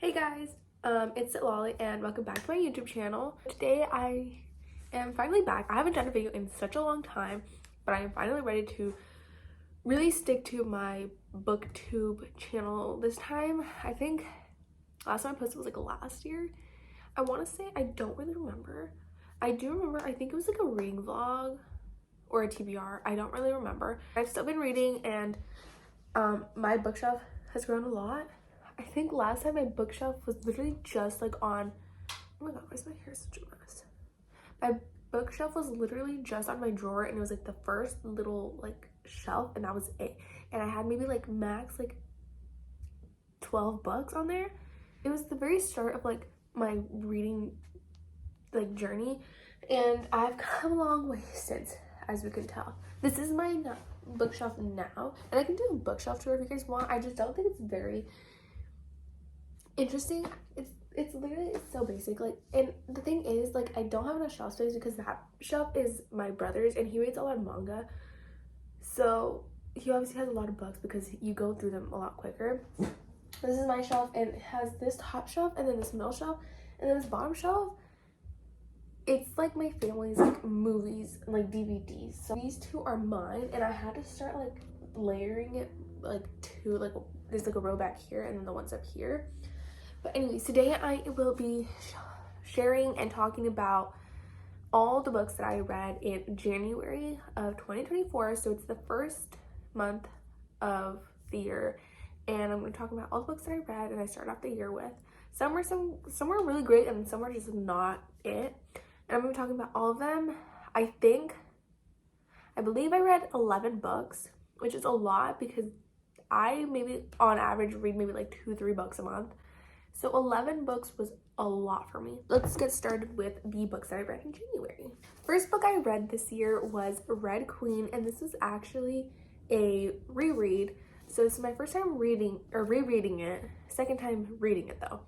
Hey guys, it's Lolly and welcome back to my YouTube channel. Today I am finally back. I haven't done a video in such a long time, but I am finally ready to really stick to my booktube channel this time. I think last time I posted was like last year. I want to say, I don't really remember. I do remember, I think it was like a reading vlog or a TBR. I don't really remember. I've still been reading and my bookshelf has grown a lot. I think last time my bookshelf was literally just like on, oh my god, why is my hair such a mess? My bookshelf was literally just on my drawer and it was like the first little like shelf and that was it. And I had maybe like max like 12 books on there. It was the very start of like my reading like journey and I've come a long way since, as we can tell. This is my bookshelf now and I can do a bookshelf tour if you guys want. I just don't think it's very interesting. It's literally so basic, like, and the thing is, like, I don't have enough shelf space because that shelf is my brother's and he reads a lot of manga, so he obviously has a lot of books because you go through them a lot quicker. This is my shelf and it has this top shelf and then this middle shelf and then this bottom shelf. It's like my family's like movies and like DVDs, so these two are mine and I had to start like layering it like two, like there's like a row back here and then the ones up here. But anyways, today I will be sharing and talking about all the books that I read in January of 2024. So it's the first month of the year. And I'm going to talk about all the books that I read and I started off the year with. Some were really great and some were just not it. And I'm going to be talking about all of them. I believe I read 11 books, which is a lot because I maybe on average read maybe like 2-3 books a month. So 11 books was a lot for me. Let's get started with the books that I read in January. First book I read this year was Red Queen, and this was actually a reread. So this is my first time reading or rereading it, second time reading it though.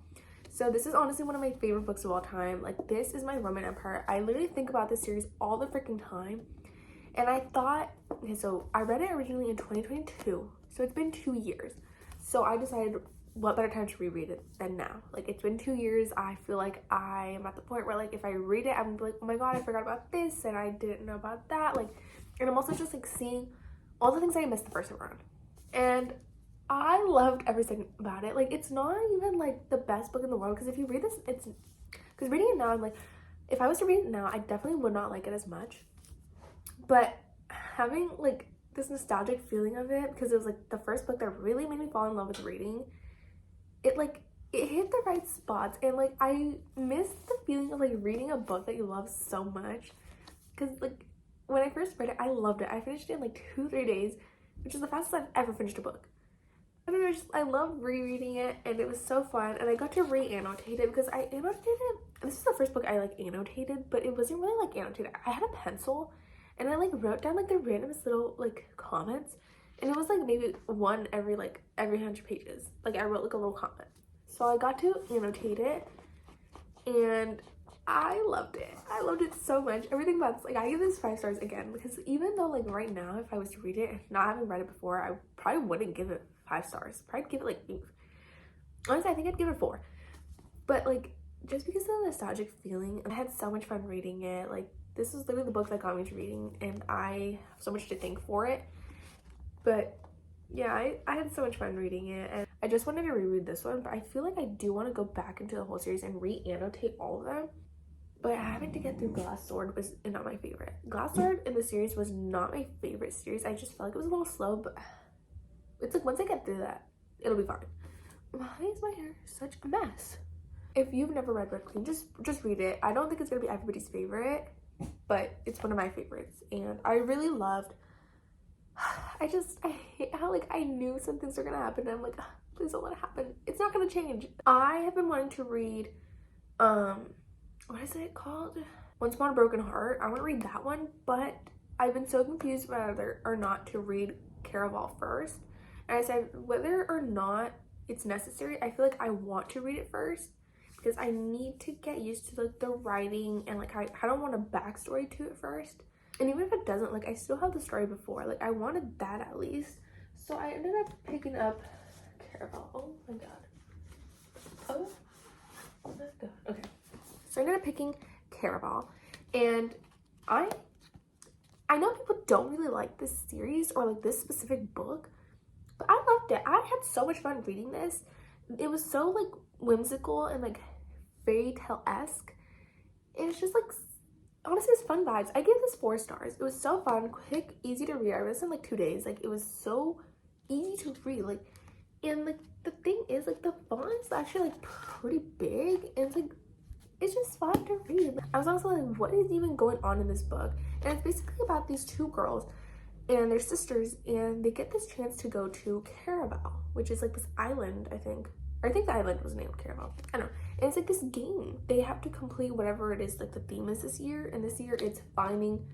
So this is honestly one of my favorite books of all time. Like, this is my Roman Empire. I literally think about this series all the freaking time. And I thought, okay, so I read it originally in 2022. So it's been 2 years. So I decided, what better time to reread it than now? Like, it's been 2 years. I feel like I am at the point where, like, if I read it, I'm like, oh my god, I forgot about this and I didn't know about that. Like, and I'm also just like seeing all the things I missed the first time around. And I loved every second about it. Like, it's not even like the best book in the world because if you read this, it's because reading it now, I'm like, if I was to read it now, I definitely would not like it as much. But having like this nostalgic feeling of it, because it was like the first book that really made me fall in love with reading, it hit the right spots. And like, I miss the feeling of like reading a book that you love so much, because like when I first read it, I loved it. I finished it in like 2-3 days, which is the fastest I've ever finished a book. I don't know, I loved rereading it and it was so fun. And I got to re-annotate it because I annotated it. This is the first book I like annotated, but it wasn't really like annotated. I had a pencil and I like wrote down like the randomest little like comments, and it was like maybe one every 100 pages. Like, I wrote like a little comment. So I got to annotate it and I loved it. I loved it so much. Everything about this, like, I give this 5 stars again because even though like right now, if I was to read it, not having read it before, I probably wouldn't give it 5 stars. Probably give it like 8. Honestly, I think I'd give it 4. But like, just because of the nostalgic feeling, I had so much fun reading it. Like, this was literally the book that got me to reading and I have so much to thank for it. But yeah, I had so much fun reading it and I just wanted to reread this one, but I feel like I do want to go back into the whole series and re-annotate all of them. But having to get through Glass Sword was not my favorite. Glass Sword in the series was not my favorite series. I just felt like it was a little slow, but it's like once I get through that, it'll be fine. Why is my hair such a mess? If you've never read Red Queen, just read it. I don't think it's gonna be everybody's favorite, but it's one of my favorites and I really loved. I hate how like I knew some things were gonna happen and I'm like, please don't let it happen. It's not gonna change. I have been wanting to read what is it called? Once Upon a Broken Heart. I want to read that one, but I've been so confused whether or not to read Caraval first. And I said whether or not it's necessary, I feel like I want to read it first because I need to get used to like the writing and like I don't want a backstory to it first. And even if it doesn't, like, I still have the story before. Like, I wanted that at least. So I ended up picking up Caraval. Oh my god. Oh let's go. Okay. So I ended up picking Caraval. And I know people don't really like this series or like this specific book, but I loved it. I had so much fun reading this. It was so like whimsical and like fairy tale-esque. And it's just like, honestly, it's fun vibes. I gave this 4 stars. It was so fun, quick, easy to read. I read this in like 2 days. Like, it was so easy to read. Like, and like the thing is, like, the font is actually like pretty big, and it's like, it's just fun to read. I was also like, what is even going on in this book? And it's basically about these 2 girls and their sisters, and they get this chance to go to Caraval, which is like this island, I think. Or I think the island was named Caraval. I don't know. And it's like this game. They have to complete whatever it is, like the theme is this year. And this year it's finding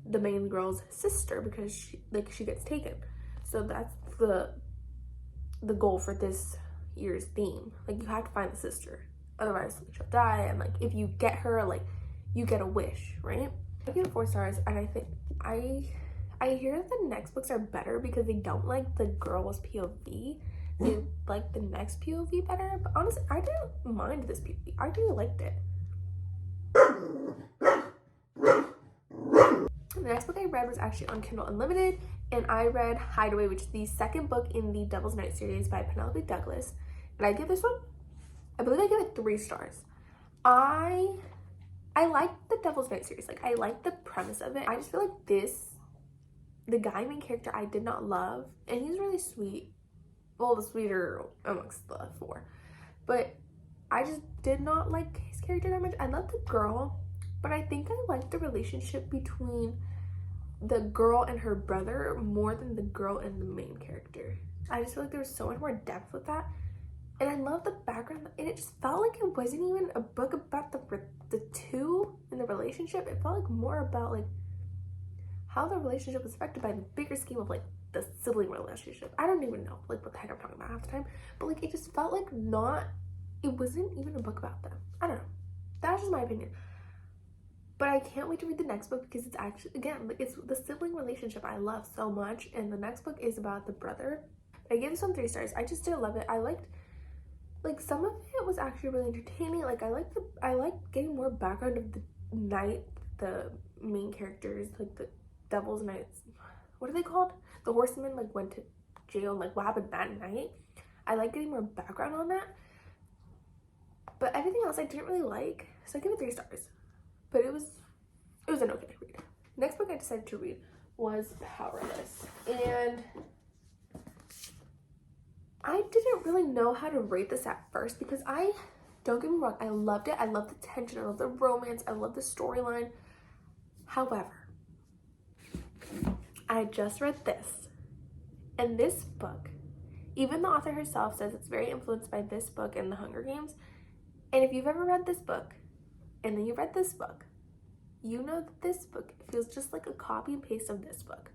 the main girl's sister because she gets taken. So that's the goal for this year's theme. Like, you have to find the sister. Otherwise, like, she'll die. And like, if you get her, like, you get a wish, right? I give it 4 stars, and I think I hear that the next books are better because they don't like the girl's POV. They like the next POV better, but honestly, I didn't mind this POV. I really liked it. The next book I read was actually on Kindle Unlimited, and I read Hideaway, which is the 2nd book in the Devil's Night series by Penelope Douglas. And I give this one, I believe I give it 3 stars. I like the Devil's Night series. Like, I like the premise of it. I just feel like the guy main character I did not love, and he's really sweet. Well, the sweeter amongst the 4, but I just did not like his character that much. I love the girl, but I think I like the relationship between the girl and her brother more than the girl and the main character. I just feel like there was so much more depth with that, and I love the background, and it just felt like it wasn't even a book about the 2 in the relationship. It felt like more about like how the relationship was affected by the bigger scheme of like the sibling relationship. I don't even know like what the heck I'm talking about half the time, but like it just felt like it wasn't even a book about them. I don't know. That's just my opinion. But I can't wait to read the next book because it's actually, again, like, it's the sibling relationship I love so much, and the next book is about the brother. I gave this one 3 stars. I just didn't love it. I liked, like, some of it was actually really entertaining. Like, I liked getting more background of the night the main characters, like the Devil's Knights, what are they called? The horsemen like went to jail and like what happened that night. I like getting more background on that. But everything else I didn't really like, so I give it 3 stars. But it was an okay read. Next book I decided to read was Powerless, and I didn't really know how to rate this at first because don't get me wrong, I loved it. I love the tension, I love the romance, I love the storyline. However, I just read this, and this book, even the author herself says it's very influenced by this book and The Hunger Games. And if you've ever read this book, and then you read this book, you know that this book feels just like a copy and paste of this book.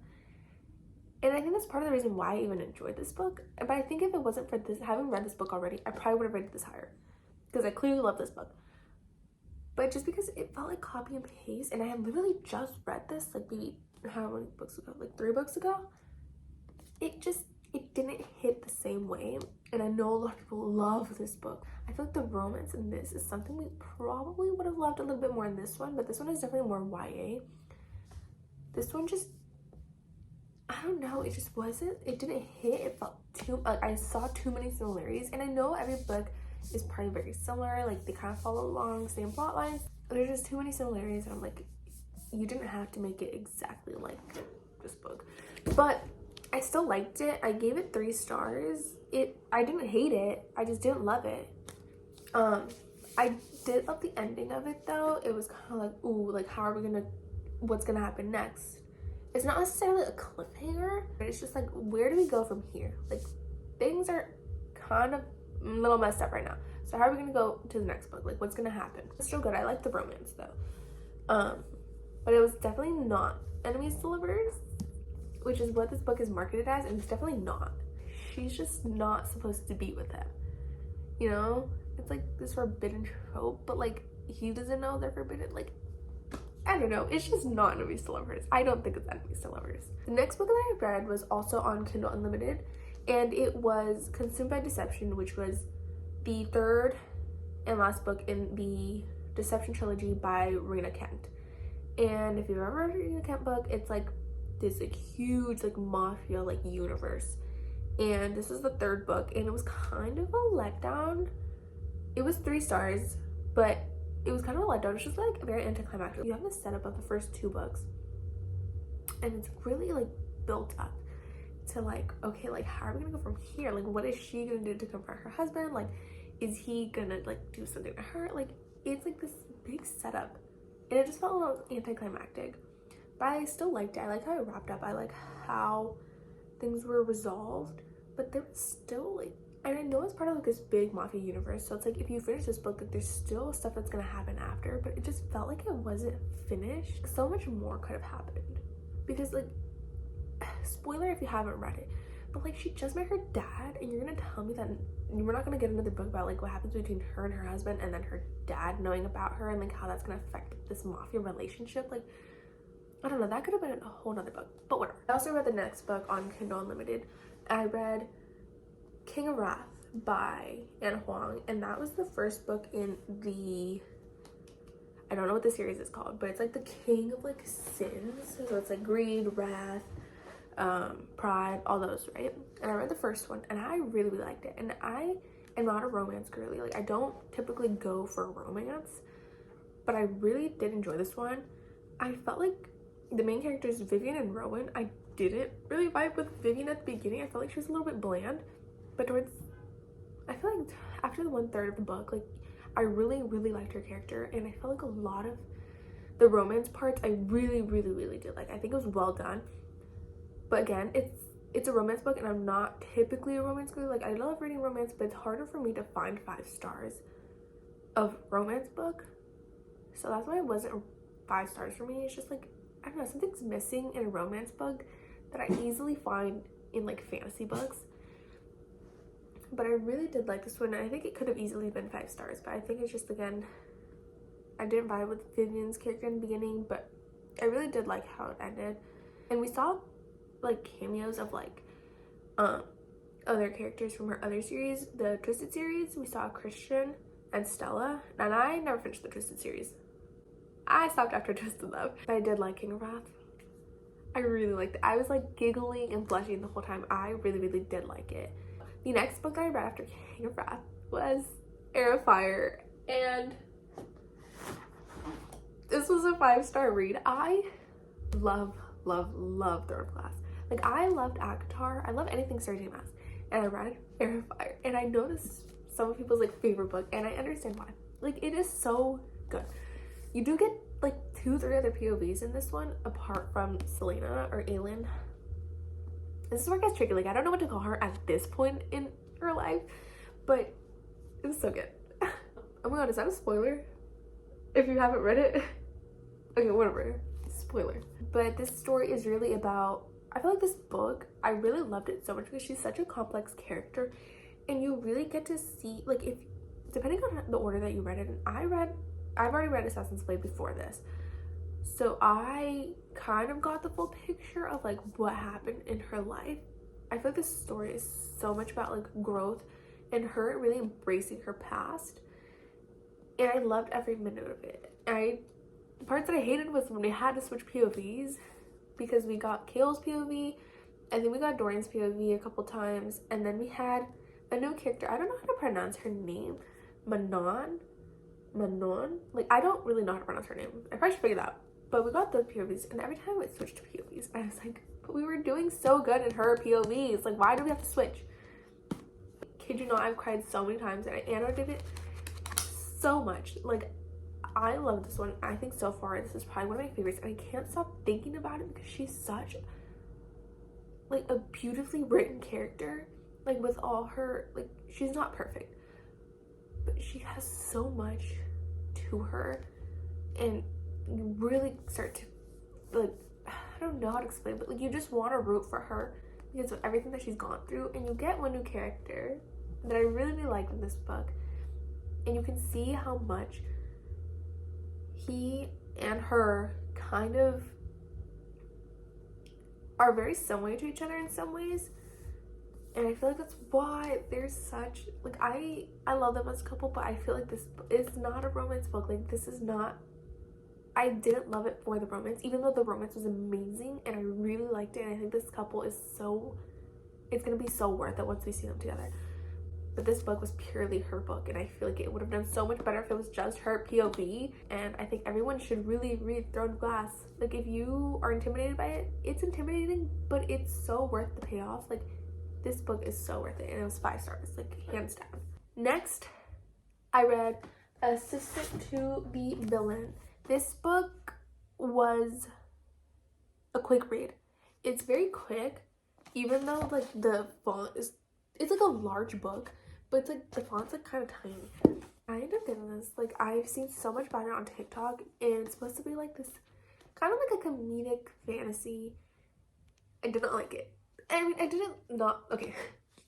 And I think that's part of the reason why I even enjoyed this book. But I think if it wasn't for this, having read this book already, I probably would have rated this higher. Because I clearly love this book. But just because it felt like copy and paste, and I had literally just read this, like maybe how many books ago? Like 3 books ago? It didn't hit the same way. And I know a lot of people love this book. I feel like the romance in this is something we probably would have loved a little bit more in this one, but this one is definitely more YA. This one just, I don't know, it just wasn't, it didn't hit. It felt too, like I saw too many similarities, and I know every book is probably very similar, like they kind of follow along same plot lines. There's just too many similarities, and I'm like, you didn't have to make it exactly like this book. But I still liked it. I gave it 3 stars. I didn't hate it, I just didn't love it. I did love the ending of it though. It was kind of like, ooh, like what's gonna happen next? It's not necessarily a cliffhanger, but it's just like, where do we go from here? Like, things are kind of a little messed up right now. So how are we gonna go to the next book? Like, what's gonna happen? It's still good. I like the romance though. But it was definitely not enemies to lovers, which is what this book is marketed as, and it's definitely not. She's just not supposed to be with him. You know? It's like this forbidden trope, but like he doesn't know they're forbidden. Like, I don't know. It's just not enemies to lovers. I don't think it's enemies to lovers. The next book that I read was also on Kindle Unlimited, and it was Consumed by Deception, which was the 3rd and last book in the Deception trilogy by Rena Kent. And if you've ever read a Rena Kent book, it's like this like huge like mafia like universe. And this is the third book, and it was kind of a letdown. It was 3 stars, but it was kind of a letdown. It's just like very anticlimactic. You have the setup of the first 2 books, and it's really like built up to like, okay, like how are we gonna go from here? Like what is she gonna do to confront her husband? Like is he gonna like do something to her? Like it's like this big setup, and it just felt a little anticlimactic, but I still liked it. I like how it wrapped up. I like how things were resolved, but there was still like, and I know it's part of like this big mafia universe, so it's like if you finish this book, like there's still stuff that's gonna happen after, but it just felt like it wasn't finished. So much more could have happened, because like, spoiler if you haven't read it, but like she just met her dad, and you're gonna tell me that we're not gonna get another book about like what happens between her and her husband, and then her dad knowing about her, and like how that's gonna affect this mafia relationship. Like I don't know, that could have been a whole nother book, but whatever. I also read the next book on Kindle Unlimited. I read King of Wrath by Anna Huang, and that was the first book in the, I don't know what the series is called, but it's like the king of like sins. So it's like greed, wrath, pride, all those, right? And I read the first one, and I really, really liked it. And I am not a romance girly. Like I don't typically go for romance, but I really did enjoy this one. I felt like the main characters, Vivian and Rowan, I didn't really vibe with Vivian at the beginning. I felt like she was a little bit bland, but towards, I feel like after the 1/3 of the book, like I really, really liked her character, and I felt like a lot of the romance parts I really, really, really did like. I think it was well done, but again, it's a romance book, and I'm not typically a romance girl. Like I love reading romance, but it's harder for me to find 5 stars of romance book, so that's why it wasn't 5 stars for me. It's just like, I don't know, something's missing in a romance book that I easily find in like fantasy books. But I really did like this one, and I think it could have easily been 5 stars, but I think it's just, again, I didn't vibe with Vivian's character in the beginning, but I really did like how it ended. And we saw like cameos of like other characters from her other series, the Twisted series. We saw Christian and Stella, and I never finished the Twisted series. I stopped after Twisted Love, but I did like King of Wrath. I really liked it. I was like giggling and blushing the whole time. I really, really did like it. The next book that I read after King of Wrath was Heir of Fire, and this was a 5-star read. I love, love, love Throne of Glass. Like I loved ACOTAR. I love anything Sarah J. Maas, and I read Heir of Fire, and I noticed some of people's like favorite book, and I understand why. Like it is so good. You do get like 2-3 other POVs in this one, apart from Selena or Aelin. This is where it gets tricky. Like I don't know what to call her at this point in her life, but it was so good. Oh my god, is that a spoiler? If you haven't read it, okay, whatever. Spoiler. But this story is really about, I feel like this book, I really loved it so much because she's such a complex character, and you really get to see, like, if depending on the order that you read it, and I've already read Assassin's Blade before this, so I kind of got the full picture of like what happened in her life. I feel like this story is so much about like growth and her really embracing her past, and I loved every minute of it. The parts that I hated was when we had to switch POVs, because we got Kale's POV, and then we got Dorian's POV a couple times, and then we had a new character. I don't know how to pronounce her name. Manon? Like, I don't really know how to pronounce her name. I probably should figure that out. But we got those POVs, and every time it switched to POVs, I was like, but we were doing so good in her POVs. Like, why do we have to switch? Kid you not, I've cried so many times, and I annotated it so much. Like, I love this one. I think so far this is probably one of my favorites, and I can't stop thinking about it because she's such like a beautifully written character. Like with all her, like, she's not perfect, but she has so much to her, and you really start to, like, I don't know how to explain, but like you just want to root for her because of everything that she's gone through. And you get one new character that I really, really liked in this book, and you can see how much he and her kind of are very similar to each other in some ways, And I feel like that's why there's such, like, I love them as a couple, but I feel like this is not a romance book. Like, this is not, I didn't love it for the romance, even though the romance was amazing and I really liked it. And I think this couple is so, it's gonna be so worth it once we see them together. But this book was purely her book, and I feel like it would have done so much better if it was just her POV. And I think everyone should really read Throne Glass. Like, if you are intimidated by it, it's intimidating, but it's so worth the payoff. Like, this book is so worth it, and it was 5 stars, like, hands down. Next, I read Assistant to the Villain. This book was a quick read. It's very quick, even though, like, the font is, it's like a large book, but it's like the font's like kind of tiny. I ended up getting this. Like, I've seen so much about it on TikTok, and it's supposed to be like this kind of like a comedic fantasy. I didn't like it. I mean, I didn't not, okay.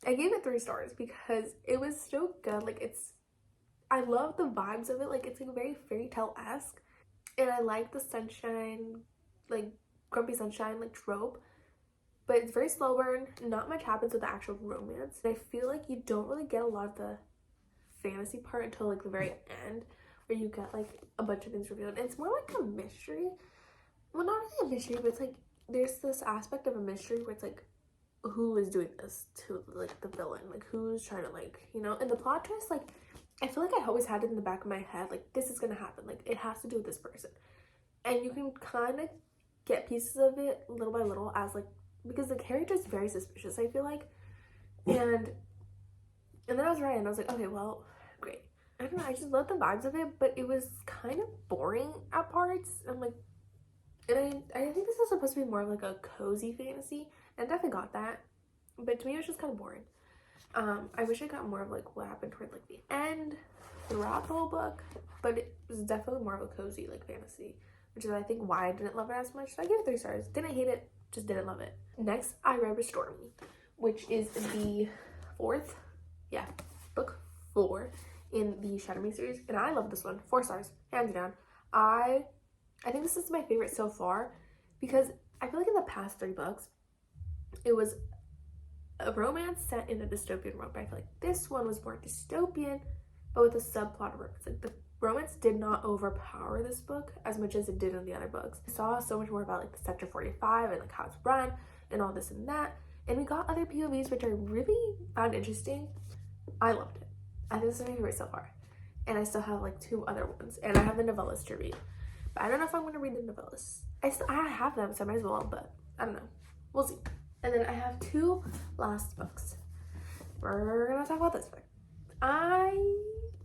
I gave it 3 stars because it was so good. Like, it's, I love the vibes of it. Like, it's like very fairy tale-esque, and I like the sunshine, like grumpy sunshine, like trope. But it's very slow burn. Not much happens with the actual romance. And I feel like you don't really get a lot of the fantasy part until like the very end, where you get like a bunch of things revealed. And it's more like a mystery. Well, not really a mystery, but it's like there's this aspect of a mystery where it's like, who is doing this to like the villain? Like, who's trying to, like, you know? And the plot twist, like, I feel like I always had it in the back of my head, like, this is gonna happen. Like, it has to do with this person. And you can kind of get pieces of it little by little as like, because the character is very suspicious, I feel like. And then I was right, and I was like, okay, well, great. I don't know, I just love the vibes of it, but it was kind of boring at parts. I'm like, and I think this is supposed to be more of like a cozy fantasy, and I definitely got that, but to me it was just kind of boring. I wish I got more of like what happened toward like the end throughout the whole book, but it was definitely more of a cozy like fantasy, which is I think why I didn't love it as much. So I gave it 3 stars. Didn't hate it, just didn't love it. Next, I read Restore Me, which is the book 4 in the Shatter Me series, and I love this one. 4 stars, hands down. I think this is my favorite so far because I feel like in the past 3 books, it was a romance set in a dystopian world, but I feel like this one was more dystopian, but with a subplot of romance. Like, the romance did not overpower this book as much as it did in the other books. We saw so much more about like the Sector 45 and like how it's run and all this and that, and we got other POVs which I really found interesting. I loved it. I think this is my favorite so far, and I still have like 2 other ones, and I have the novellas to read, but I don't know if I'm going to read the novellas. I have them, so I might as well, but I don't know, we'll see. And then I have 2 last books. We're gonna talk about this book. I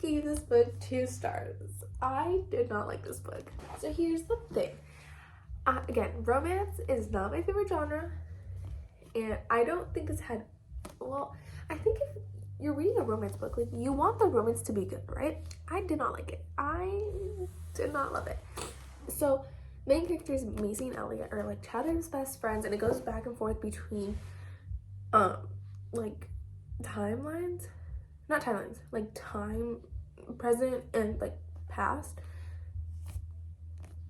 gave this book 2 stars. I did not like this book. So here's the thing. Again, romance is not my favorite genre, and I don't think this had, well, I think if you're reading a romance book, like, you want the romance to be good, right? I did not like it. I did not love it. So main characters Macy and Elliot are like Chadwick's best friends, and it goes back and forth between like timelines, not timelines, like time, present, and like past.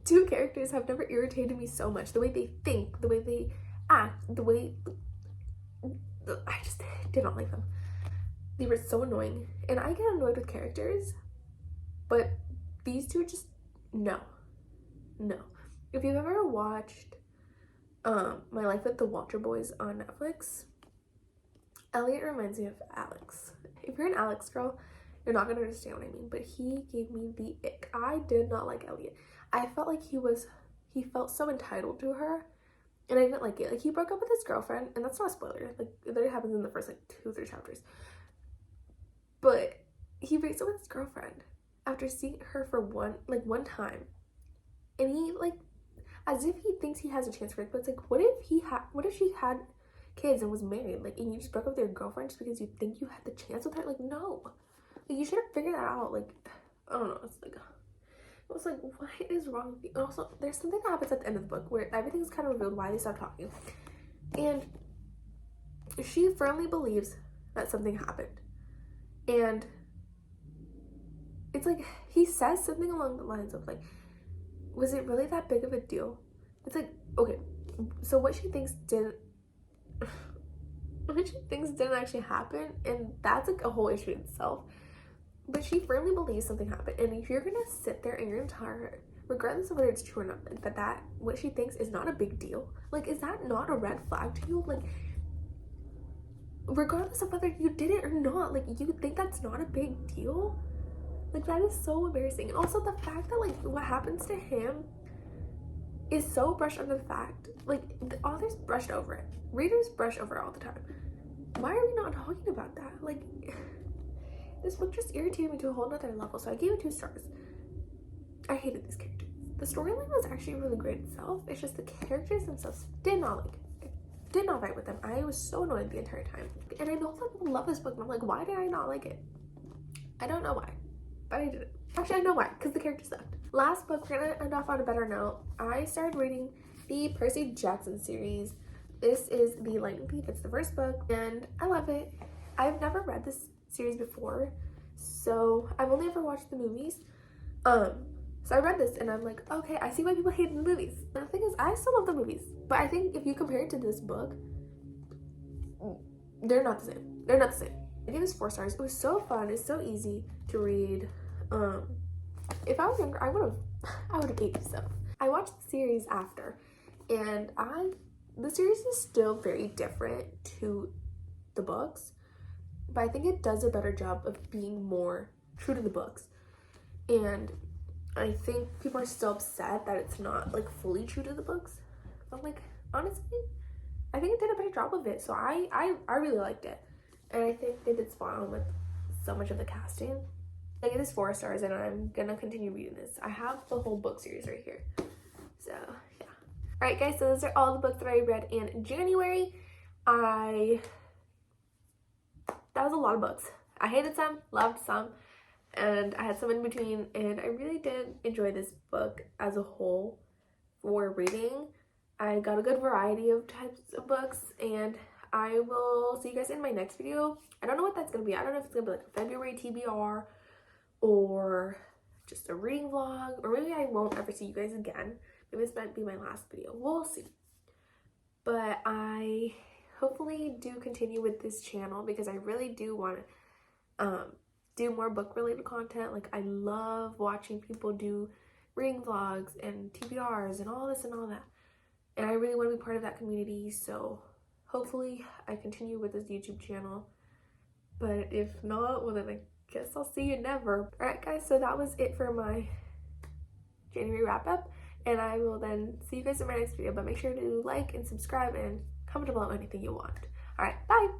2 characters have never irritated me so much. The way they think, the way they act, the way I just did not like them. They were so annoying, and I get annoyed with characters, but these 2 just no. If you've ever watched My Life with the Walter Boys on Netflix, Elliot reminds me of Alex. If you're an Alex girl, you're not gonna understand what I mean, but he gave me the ick. I did not like Elliot. I felt like he felt so entitled to her, and I didn't like it. Like, he broke up with his girlfriend, and that's not a spoiler. Like, that happens in the first like 2 or 3 chapters. But he breaks up with his girlfriend after seeing her for one time, and he, like, as if he thinks he has a chance for it. But it's like, what if she had kids and was married, like, and you just broke up with your girlfriend just because you think you had the chance with her? Like, no, like, you should have figured that out. Like, I don't know, it was like, what is wrong with you? And also, there's something that happens at the end of the book where everything's kind of revealed why they stopped talking, and she firmly believes that something happened, and it's like, he says something along the lines of like, was it really that big of a deal? It's like, okay, so what she thinks didn't, which she thinks didn't actually happen, and that's like a whole issue in itself. But she firmly believes something happened, and if you're gonna sit there and you're gonna tell her, regardless of whether it's true or not, that what she thinks is not a big deal, like, is that not a red flag to you? Like, regardless of whether you did it or not, like, you think that's not a big deal? Like, that is so embarrassing. And also the fact that, like, what happens to him is so brushed under the fact, like, the authors brushed over it, readers brush over it all the time. Why are we not talking about that? Like, this book just irritated me to a whole nother level, so I gave it 2 stars. I hated these characters. The storyline was actually really great itself. It's just the characters themselves did not like it. I did not vibe with them. I was so annoyed the entire time. And I know a lot of people love this book, and I'm like, why did I not like it? I don't know why, but I didn't. Actually, I know why, because the characters sucked. Last book, we're gonna end off on a better note. I started reading the Percy Jackson series. This is The Lightning Thief. It's the first book, and I love it. I've never read this series before, so I've only ever watched the movies. So I read this and I'm like, okay, I see why people hate the movies. And the thing is, I still love the movies, but I think if you compare it to this book, they're not the same. They're not the same. I gave this 4 stars. It was so fun. It's so easy to read. If I was younger, I would have ate myself. I watched the series after, and the series is still very different to the books, but I think it does a better job of being more true to the books. And I think people are still upset that it's not like fully true to the books. But like, honestly, I think it did a better job of it. So I really liked it. And I think they did spot on with so much of the casting. I give this 4 stars, and I'm gonna continue reading this. I have the whole book series right here. So yeah. Alright guys, so those are all the books that I read in January. That was a lot of books. I hated some, loved some, and I had some in between, and I really did enjoy this book as a whole for reading. I got a good variety of types of books, and I will see you guys in my next video. I don't know what that's gonna be. I don't know if it's gonna be like a February TBR or just a reading vlog, or maybe I won't ever see you guys again. Maybe this might be my last video. We'll see. But I hopefully do continue with this channel because I really do want to do more book related content. Like, I love watching people do reading vlogs and TBRs and all this and all that, and I really want to be part of that community. So hopefully I continue with this YouTube channel, but if not, well then I guess I'll see you never. All right guys, so that was it for my January wrap up, and I will then see you guys in my next video. But make sure to like and subscribe and comment below anything you want. All right, bye.